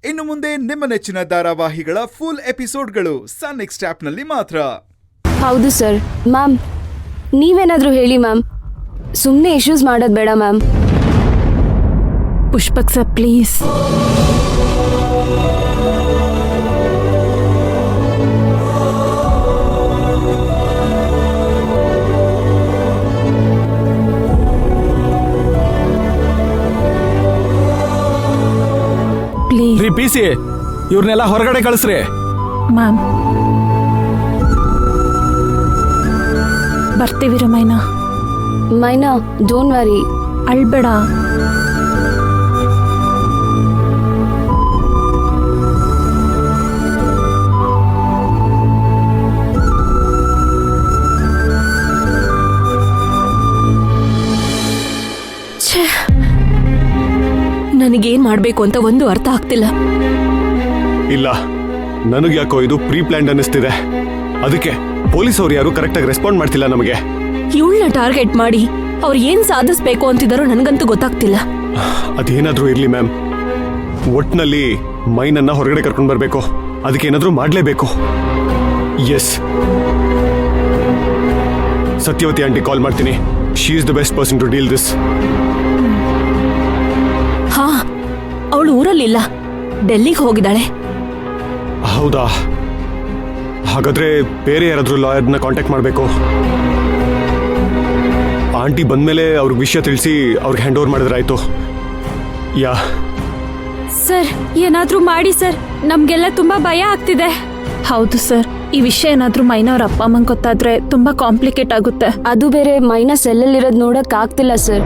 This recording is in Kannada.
ಇನ್ನು ಮುಂದೆ ನಿಮ್ಮ ನೆಚ್ಚಿನ ಧಾರಾವಾಹಿಗಳ ಫುಲ್ ಎಪಿಸೋಡ್ಗಳು ಸನ್ ನೆಕ್ಸ್ಟ್ ಆಪ್ನಲ್ಲಿ ಮಾತ್ರ. ಹೌದು ಸರ್. ಮ್ಯಾಮ್ ನೀವೇನಾದರೂ ಹೇಳಿ ಮ್ಯಾಮ್, ಸುಮ್ಮನೆ ಇಶ್ಯೂಸ್ ಮಾಡೋದು ಬೇಡ ಮ್ಯಾಮ್. Pushpak sir please. ರೀ ಪಿಸಿ, ಇವ್ರನ್ನೆಲ್ಲ ಹೊರಗಡೆ ಕಳಿಸ್ರಿ. ಮ್ಯಾಮ್ ಬರ್ತೀವಿ ರಮೈನಾ. ಮೈನಾ ಡೋಂಟ್ ವರಿ, ಅಳ್ಬೇಡ. ನನಗೇನ್ ಮಾಡ್ಬೇಕು ಅಂತ ಒಂದು ಅರ್ಥ ಆಗ್ತಿಲ್ಲ. ಇಲ್ಲ, ನನಗೆ ಯಾಕೋ ಇದು ಪ್ರೀ ಪ್ಲಾನ್ಡ್ ಅನ್ನಿಸ್ತಿದೆ. ಅದಕ್ಕೆ ಪೊಲೀಸ್ ಅವ್ರು ಯಾರು ಕರೆಕ್ಟಾಗಿ ರೆಸ್ಪಾಂಡ್ ಮಾಡ್ತಿಲ್ಲ ನಮಗೆ. ಇವಳನ್ನ ಟಾರ್ಗೆಟ್ ಮಾಡಿ ಅವ್ರು ಏನ್ ಸಾಧಿಸ್ಬೇಕು ಅಂತಿದಾರೋ ನನಗಂತೂ ಗೊತ್ತಾಗ್ತಿಲ್ಲ. ಅದೇನಾದ್ರೂ ಇರ್ಲಿ ಮ್ಯಾಮ್, ಒಟ್ನಲ್ಲಿ ಮೈನನ್ನ ಹೊರಗಡೆ ಕರ್ಕೊಂಡು ಬರಬೇಕು. ಅದಕ್ಕೆ ಏನಾದ್ರೂ ಮಾಡ್ಲೇಬೇಕು. ಎಸ್, ಸತ್ಯವತಿ ಆಂಟಿ ಕಾಲ್ ಮಾಡ್ತೀನಿ. She is the best person to deal this. ಹಾ, ಅವಳು ಊರಲ್ಲಿಲ್ಲ, ಡೆಲ್ಲಿಗೆ ಹೋಗಿದ್ದಾಳೆ. ಹೌದಾ? ಹಾಗಾದ್ರೆ ಬೇರೆ ಯಾರಾದ್ರೂ ಲಾಯರ್ನ ಕಾಂಟ್ಯಾಕ್ಟ್ ಮಾಡಬೇಕು. ಆಂಟಿ ಬಂದ್ಮೇಲೆ ಅವ್ರಿಗೆ ವಿಷಯ ತಿಳಿಸಿ ಅವ್ರಿಗೆ ಹ್ಯಾಂಡ್ ಓವರ್ ಮಾಡಿದ್ರೆ ಆಯ್ತು. ಯಾ ಸರ್ ಏನಾದ್ರೂ ಮಾಡಿ ಸರ್, ನಮ್ಗೆಲ್ಲ ತುಂಬಾ ಭಯ ಆಗ್ತಿದೆ. ಹೌದು ಸರ್, ಈ ವಿಷಯ ಏನಾದ್ರೂ ಮೈನಾ ಅವ್ರ ಅಪ್ಪ ಅಮ್ಮಂಗೆ ಗೊತ್ತಾದ್ರೆ ತುಂಬಾ ಕಾಂಪ್ಲಿಕೇಟ್ ಆಗುತ್ತೆ. ಅದು ಬೇರೆ ಮೈನಾ ಸೆಲ್ಲಲ್ಲಿರೋದು ನೋಡಕ್ ಆಗ್ತಿಲ್ಲ ಸರ್.